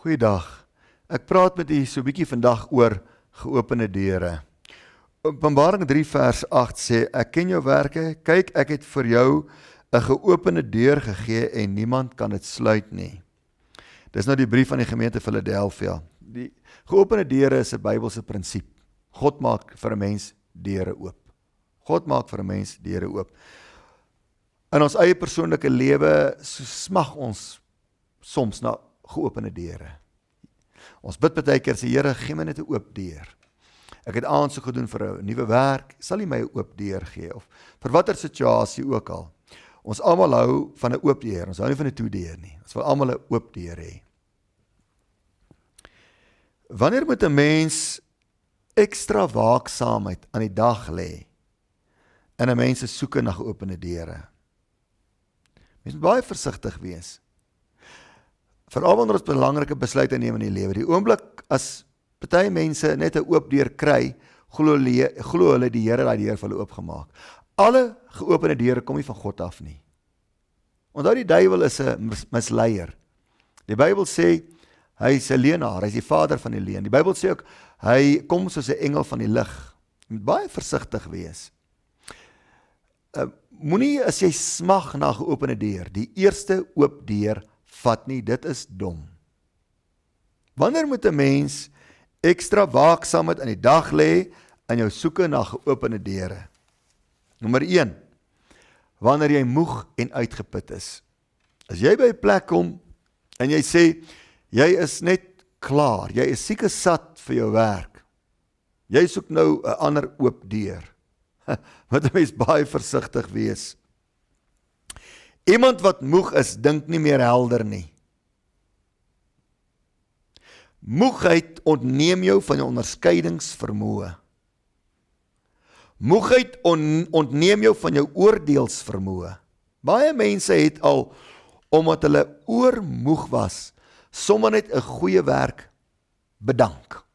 Goeiedag. Ek praat met u so 'n bietjie vandag oor geopende deure. Openbaring 3 vers 8 sê, ek ken jou werke, kyk ek het vir jou 'n geopende deur gegee en niemand kan dit sluit nie. Dis nou die brief van die gemeente Philadelphia. Die geopende deure is 'n Bybelse prinsip. God maak vir 'n mens deure oop. God maak vir 'n mens deure oop. In ons eie persoonlike lewe smag ons soms na geopende deure. Ons bid baie keer sê, Here, gee my net 'n oop deur. Ek het aansoek gedoen vir 'n nuwe werk, sal U my 'n oop deur gee of vir watter situasie ook al. Ons almal hou van 'n oop deur, ons hou nie van 'n toe deur nie. Ons wil almal 'n oop deur hê. Wanneer moet 'n mens ekstra waaksaamheid aan die dag lê en 'n mens se soeke na geopende deure? Mens moet baie versigtig wees. Veral wanneer ons belangrike besluite neem in die lewe. Die oomblik as party mense net 'n oop deur kry, glo hulle die Here dat die Here vir hulle oopgemaak. Alle geopende deure kom nie van God af nie. Onthou die duiwel is 'n misleier. Die Bybel sê hy is 'n leienaar, hy is die vader van die leuen. Die Bybel sê ook hy kom soos 'n engel van die lig. Jy moet baie versigtig wees. Moenie as jy smag na 'n geopende deur, die eerste oop deur vat nie, dit is dom. Wanneer moet 'n mens ekstra waaksaamheid aan die dag lê in jou soeke na geopende deure? Nommer 1, wanneer jy moeg en uitgeput is. As jy by 'n plek kom en jy sê, jy is net klaar, jy is sieke sat vir jou werk. Jy soek nou 'n ander oop deur. Moet 'n mens baie versigtig wees. Iemand wat moeg is, dink nie meer helder nie. Moegheid ontneem jou van jou onderskeidingsvermoë. Moegheid ontneem jou van jou oordeelsvermoë. Baie mense het al, omdat hulle oormoeg was, sommer net 'n goeie werk bedank.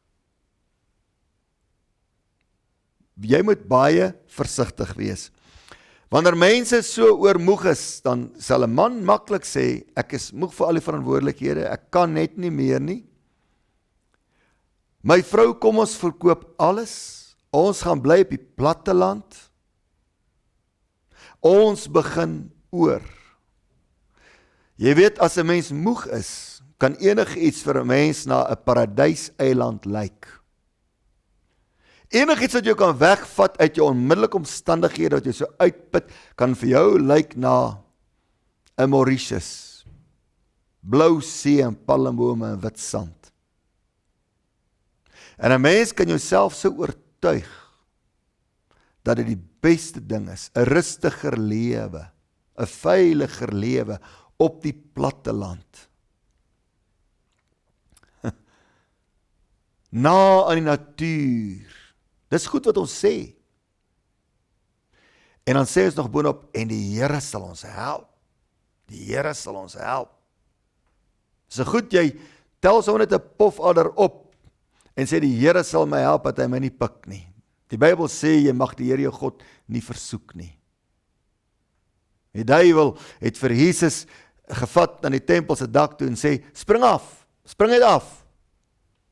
Jy moet baie versigtig wees. Wanneer mense so oormoeg is, dan sal 'n man maklik sê, ek is moeg vir al die verantwoordelikhede, ek kan net nie meer nie. My vrou, kom ons verkoop alles, ons gaan bly op die platteland, ons begin oor. Jy weet, as 'n mens moeg is, kan enige iets vir 'n mens na 'n paradyseiland lyk. Enigiets wat jou kan wegvat uit jou onmiddellike omstandighede, wat jy so uitput, kan vir jou lyk na 'n Mauritius. Blou see en palmbome en wit sand. En 'n mens kan jouself so oortuig dat dit die beste ding is, 'n rustiger lewe, 'n veiliger lewe op die platteland. Na aan die natuur. Dis goed wat ons sê. En dan sê ons nog boonop, en die Here sal ons help. Die Here sal ons help. So goed, jy tel so net 'n pofadder op, en sê die Here sal my help, dat hy my nie pik nie. Die Bybel sê, jy mag die Here jou God nie versoek nie. Die duiwel het vir Jesus gevat aan die tempel se dak toe en sê, spring net af.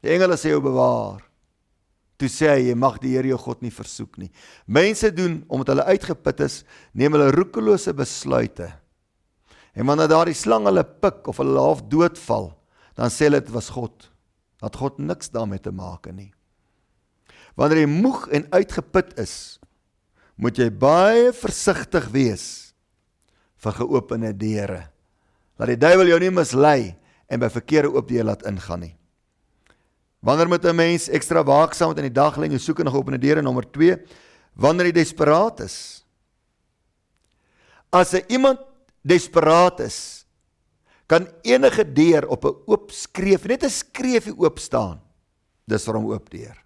Die engele sê jou bewaar. Toe sê hy, jy mag die Here jou God nie versoek nie. Mense doen, omdat hulle uitgeput is, neem hulle roekelose besluite. En wanneer daar die slang hulle pik, of hulle half doodval, dan sê hulle, dit was God. Dat God niks daarmee te maak nie. Wanneer jy moeg en uitgeput is, moet jy baie versigtig wees vir geopende deure. Laat die duiwel jou nie mislei en by verkeerde oop deur laat ingaan nie. Wanneer moet 'n mens ekstra waaksaam in die dag lê en jou soeke na geopende deure? Nommer 2, wanneer jy desperaat is. As iemand desperaat is, kan enige deur op 'n oop skreef, net 'n skreefie oop staan. Dis vir hom oop deur.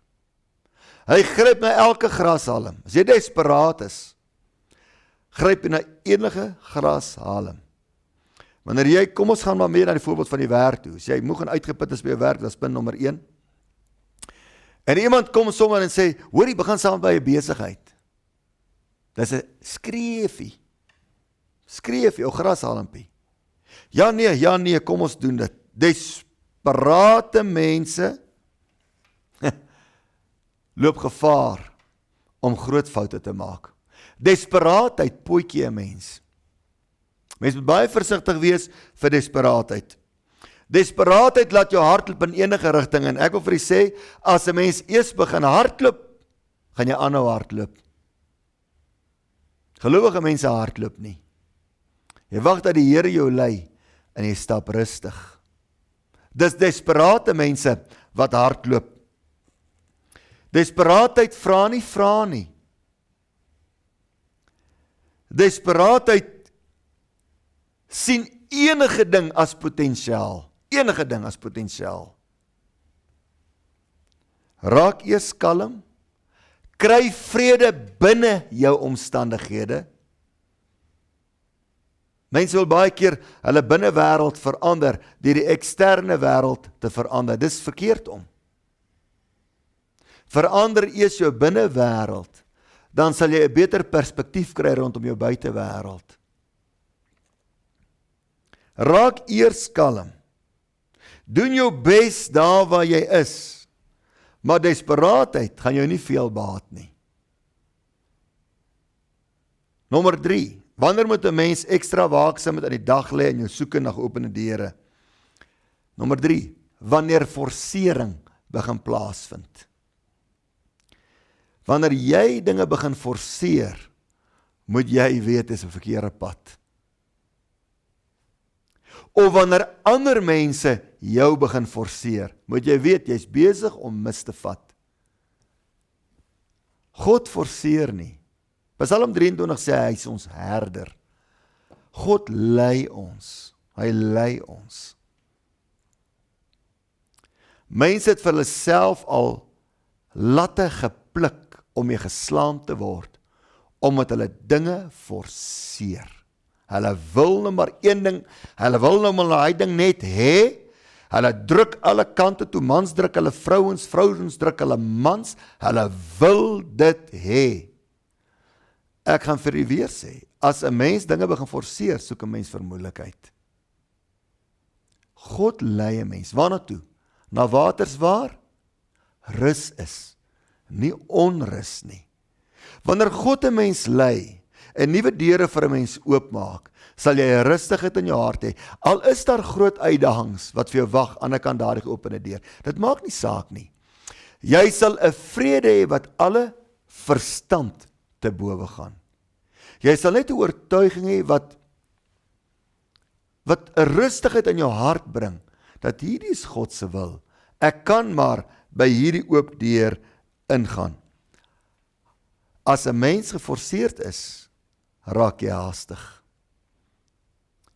Hy gryp na elke grashalm. As jy desperaat is, gryp jy na enige grashalm. Wanneer jy, kom ons gaan maar meer na die voorbeeld van die werk toe. As jy moeg en uitgeput is by jou werk, dis punt nommer 1. En iemand kom sommer en sê, hoor jy begin saam by 'n besigheid. Dis 'n skreefie. Skreefie, ou grashalmpie. Ja nee, kom ons doen dit. desperate mense loop gevaar om groot foute te maak. Desperaatheid pootjie 'n mens. Mens moet baie versigtig wees vir desperaatheid. Desperaatheid laat jou hardloop in enige rigting, en ek wil vir u sê, as 'n mens eers begin hardloop, gaan jy aanhou hardloop. Gelowige mense hardloop nie. Jy wag dat die Here jou lei, en jy stap rustig. Dis desperate mense wat hardloop. Desperaatheid vra nie. Desperaatheid sien enige ding as potensiaal. Raak eers kalm, kry vrede binne jou omstandighede. Mense wil baie keer hulle binnewêreld verander deur die eksterne wêreld te verander. Dis verkeerd om. Verander eers jou binnewêreld, dan sal jy 'n beter perspektief kry rondom jou buitewêreld. Raak eers kalm. Doen jou bes daar waar jy is, maar desperaatheid gaan jou nie veel baat nie. Nommer 3. Wanneer moet 'n mens ekstra waaksaamheid aan die dag lê en jou soeke na geopende deure? Nommer 3. Wanneer forsering begin plaasvind. Wanneer jy dinge begin forceer, moet jy weet dis 'n verkeerde pad. Of wanneer ander mense jou begin forceer, moet jy weet jy's besig om mis te vat. God forceer nie. Psalm 23 sê hy is ons herder. God lei ons. Hy lei ons. Mense het vir hulle self al latte gepluk om mee geslaam te word, omdat hulle dinge forceer. Hulle wil nou maar een ding, hulle wil nou maar hy ding net hê. Hulle druk alle kante toe, mans druk hulle vrouens, vrouens druk hulle mans, hulle wil dit hê. Ek gaan vir u weer sê, as 'n mens dinge begin forceer, soek 'n mens vermoeilikheid. God lei 'n mens, waarna toe? Na waters waar rus is, nie onrus nie. Wanneer God 'n mens lei, en nuwe deure vir 'n mens oopmaak, sal jy 'n rustigheid in jou hart hê. Al is daar groot uitdagings wat vir jou wag aan die kant daardie geopende deur. Dit maak nie saak nie. Jy sal 'n vrede hê wat alle verstand te bowe gaan. Jy sal net 'n oortuiging hê wat 'n rustigheid in jou hart bring, dat hierdie is God se wil. Ek kan maar by hierdie oop deur ingaan. As 'n mens geforseerd is, raak jy haastig.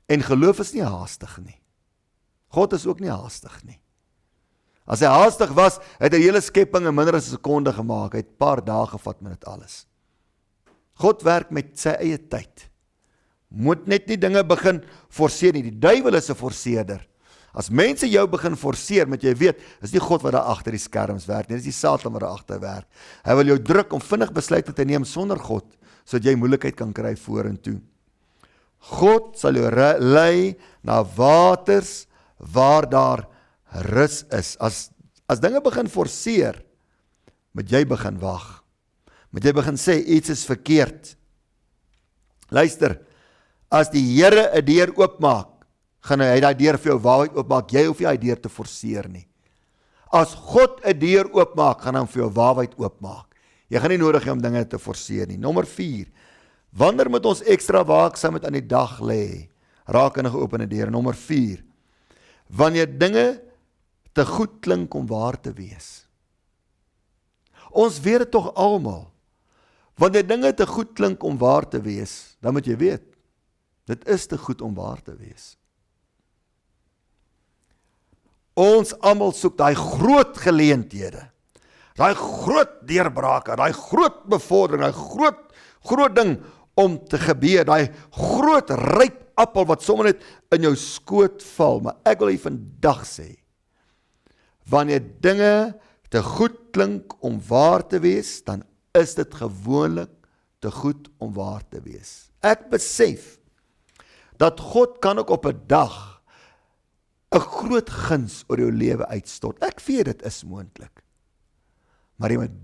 En geloof is nie haastig nie. God is ook nie haastig nie. As hy haastig was, het hy hele skepping in minder as 'n sekonde gemaak. Hy het 'n paar dae gevat met dit alles. God werk met sy eie tyd. Moet net nie dinge begin forceer nie. Die duiwel is 'n forceerder. As mense jou begin forceer, moet jy weet, is nie God wat daar agter die skerms werk nie, dis die Satan wat daar agter werk. Hy wil jou druk om vinnig besluite te neem sonder God, sodat jy moeilikheid kan kry vorentoe. God sal jou lei na waters waar daar rus is. As dinge begin forceer, moet jy begin wag. Moet jy begin sê, iets is verkeerd. Luister, as die Here 'n deur oopmaak, gaan hy daai deur vir jou waarheid oopmaak. Jy hoef nie daai deur te forceer nie. As God 'n deur oopmaak, gaan hy vir jou waarheid oopmaak. Jy gaan nie nodig hê om dinge te forceer nie. Nommer 4. Wanneer moet ons ekstra waaksaamheid aan die dag lê? Raak in 'n geopende deur. Nommer 4. Wanneer dinge te goed klink om waar te wees. Ons weet dit tog almal. Wanneer dinge te goed klink om waar te wees, dan moet jy weet, dit is te goed om waar te wees. Ons almal soek daai groot geleenthede, daai groot deurbrake, daai groot bevordering, daai groot ding om te gebeur, daai groot ryp appel wat sommer net in jou skoot val. Maar ek wil hier vandag sê, wanneer dinge te goed klink om waar te wees, dan is dit gewoonlik te goed om waar te wees. Ek besef dat God kan ook op 'n dag 'n groot guns oor jou lewe uitstort. Ek weet dit is moontlik. Maar jy moet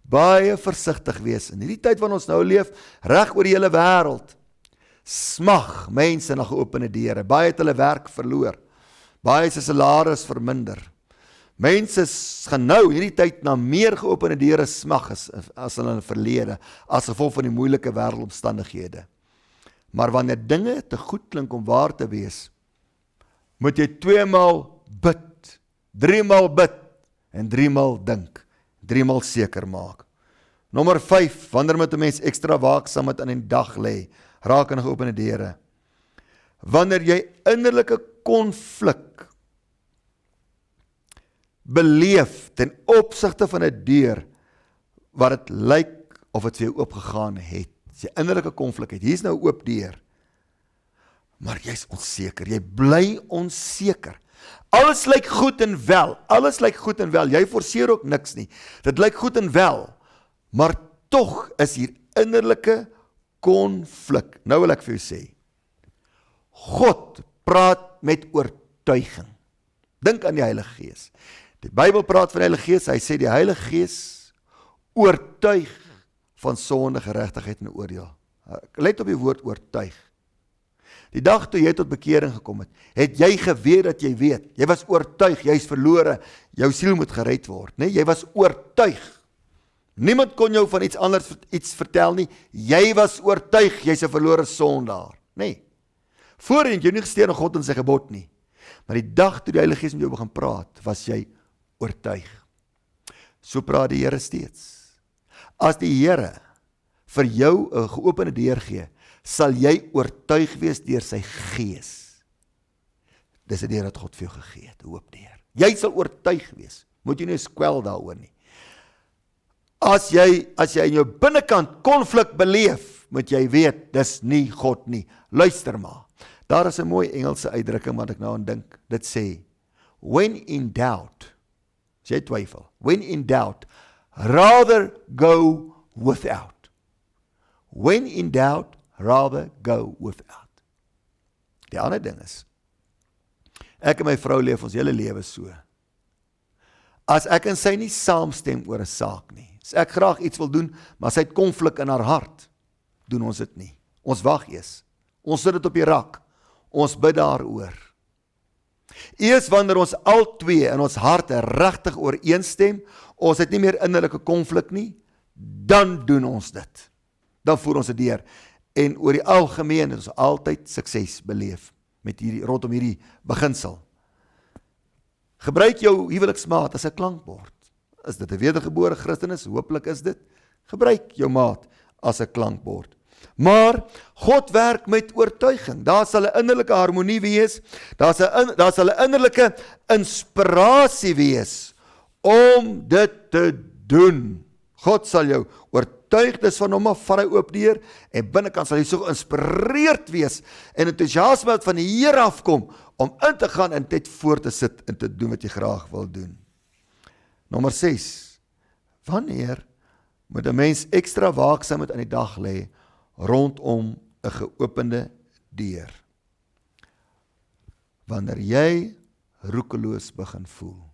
baie versigtig wees. In hierdie tyd waarin ons nou leef, reg oor die hele wêreld, smag mense na geopende deure. Baie het hulle werk verloor. Baie het sy salaris verminder. Mense gaan nou hierdie tyd na meer geopende deure smag as hulle in die verlede, as gevolg van die moeilike wêreldomstandighede. Maar wanneer dinge te goed klink om waar te wees, moet jy 2 maal bid, 3 maal bid, en 3 maal dink, 3 maal seker maak. Nommer 5, wanneer moet 'n mens ekstra waaksaamheid aan die dag lê, raak aan geopende deure? Wanneer jy innerlike konflik beleef ten opsigte van 'n deur wat dit lyk of dit vir jou oopgegaan het. As jy innerlike konflik het, hier's nou 'n oop deur, maar jy's onseker, jy bly onseker. Alles lyk goed en wel, jy forceer ook niks nie. Dit lyk goed en wel, maar tog is hier innerlike konflik. Nou wil ek vir jou sê, God praat met oortuiging. Dink aan die Heilige Gees. Die Bybel praat van die Heilige Gees, hy sê die Heilige Gees oortuig van sonde, geregtigheid en oordeel. Let op die woord oortuig. Die dag toe jy tot bekering gekom het jy geweet dat jy weet. Jy was oortuig, jy is verlore, jou siel moet gered word. Nee, jy was oortuig. Niemand kon jou van iets anders iets vertel nie. Jy was oortuig, jy's 'n verlore sondaar. Nee. Voorheen het jy nie gesteer aan God en sy gebod nie. Maar die dag toe die Heilige Gees met jou begin praat, was jy oortuig. So praat die Here steeds. As die Here vir jou 'n geopende deur gee, sal jy oortuig wees deur sy Gees. Dis 'n deur wat God vir jou gegee het, 'n oop deur. Jy sal oortuig wees. Moet jy nie skwel daaroor nie. As jy in jou binnekant konflik beleef, moet jy weet, dis nie God nie. Luister maar. Daar is 'n mooi Engelse uitdrukking wat ek nou aan dink. Dit sê, when in doubt, as jy twyfel, when in doubt, rather go without. When in doubt, rather go without. Die ander ding is, ek en my vrou leef ons hele lewe so. As ek en sy nie saamstem oor 'n saak nie, as ek graag iets wil doen, maar sy het konflik in haar hart, doen ons dit nie. Ons wag eers. Ons sit dit op die rak. Ons bid daaroor. Eers wanneer ons al twee in ons harte regtig ooreenstem, ons het nie meer innerlike konflik nie, dan doen ons dit. Dan voer ons dit deur. En oor die algemeen het ons altyd sukses beleef met rondom hierdie beginsel. Gebruik jou huweliksmaat as 'n klankbord. Is dit 'n wedergebore Christen is? Hooplik is dit. Gebruik jou maat as 'n klankbord. Maar God werk met oortuiging. Daar sal 'n innerlike harmonie wees. Daar sal 'n innerlike inspirasie wees om dit te doen. God sal jou oortuig, dis van hom af, vat hy oop deur en binnekant sal jy so geïnspireerd wees en entoesiasme wat van die Here afkom om in te gaan en dit voor te sit en te doen wat jy graag wil doen. Nommer 6. Wanneer moet 'n mens ekstra waaksaamheid aan die dag lê rondom 'n geopende deur? Wanneer jy roekeloos begin voel.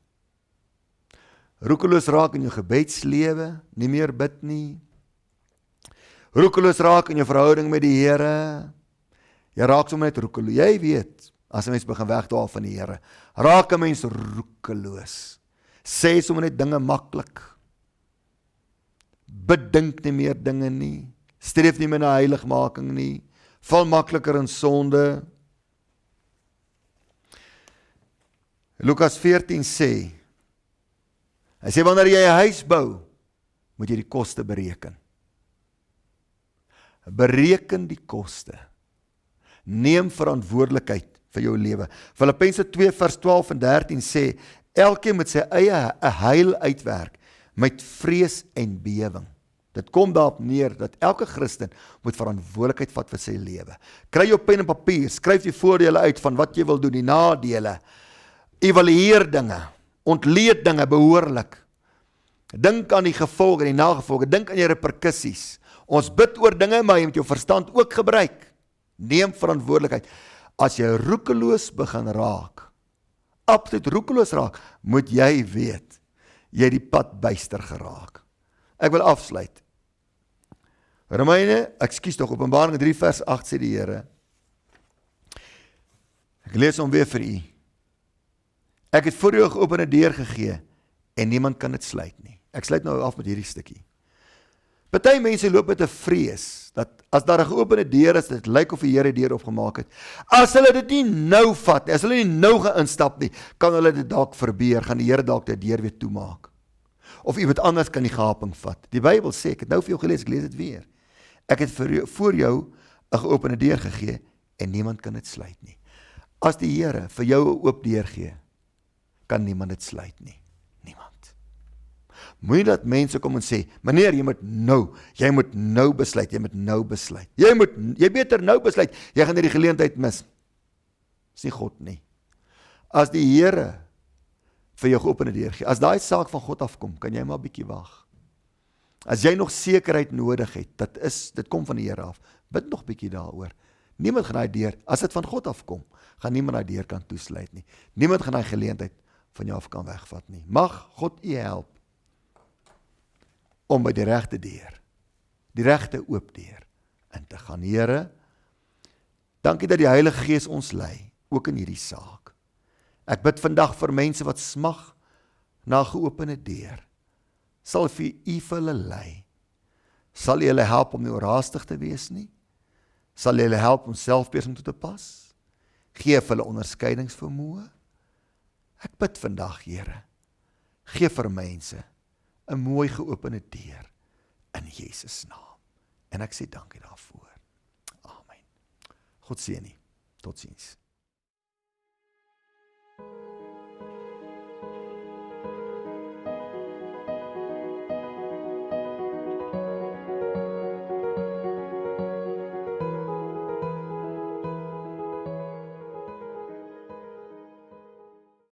Roekeloos raak in jou gebedslewe, nie meer bid nie. Roekeloos raak in jou verhouding met die Here. Jy raak sommer net roekeloos. Jy weet, as 'n mens begin wegdwaal van die Here, raak 'n mens roekeloos. Sê sommer net dinge maklik. Bedink nie meer dinge nie. Streef nie meer na heiligmaking nie. Val makliker in sonde. Lukas 14 sê, hy sê, wanneer jy 'n huis bou, moet jy die koste bereken. Bereken die koste. Neem verantwoordelikheid vir jou lewe. Filippense 2 vers 12 en 13 sê, elkeen moet sy eie heil uitwerk met vrees en bewering. Dit kom daarop neer dat elke Christen moet verantwoordelikheid vat vir sy lewe. Kry jou pen en papier, skryf die voordele uit van wat jy wil doen, die nadele. Evalueer dinge, ontleed dinge behoorlik. Dink aan die gevolge en die nagevolge, dink aan die reperkusies. Ons bid oor dinge, maar jy moet jou verstand ook gebruik. Neem verantwoordelikheid. As jy roekeloos begin raak, absoluut roekeloos raak, moet jy weet, jy het die pad byster geraak. Ek wil afsluit. Openbaring 3 vers 8 sê die Here, ek lees hom weer vir u. Ek het voor u 'n geopende deur gegee, en niemand kan dit sluit nie. Ek sluit nou af met hierdie stukkie. Party mense loop met 'n vrees, dat as daar 'n geopende deur is, dit lyk of die Here die deur opgemaak het. As hulle dit nie nou vat nie, as hulle nie nou gaan instap nie, kan hulle dit dalk verbeur, gaan die Here dalk die deur weer toemaak. Of iemand anders kan die gaping vat. Die Bybel sê, ek het nou vir jou gelees, ek lees dit weer. Ek het voor jou 'n geopende deur gegee, en niemand kan dit sluit nie. As die Here vir jou 'n oop deur gee, kan niemand dit sluit nie. Niemand. Moenie dat mense kom en sê, meneer, jy moet nou besluit, jy beter nou besluit, jy gaan hierdie geleentheid mis. Dis nie God nie. As die Here vir jou geopende deur gee, as daai saak van God afkom, kan jy maar 'n bietjie wag. As jy nog sekerheid nodig het, dit kom van die Here af, bid nog bietjie daaroor. Niemand gaan daai deur, as dit van God afkom, gaan niemand daai deur kan toesluit nie. Niemand gaan daai geleentheid van jou af kan wegvat nie. Mag God u help om by die regte deur, die regte oop deur in te gaan. Here, dankie dat die Heilige Gees ons lei, ook in hierdie saak. Ek bid vandag vir mense wat smag na 'n geopende deur. Sal vir u vir hulle lei. Sal u hulle help om nie oorhaastig te wees nie? Sal u hulle help om selfbeheersing toe te pas? Geef hulle onderskeidingsvermoë? Ek bid vandag, Here, gee vir mense 'n mooi geopende deur in Jesus naam. En ek sê dankie daarvoor. Amen. God seën u. Totsiens.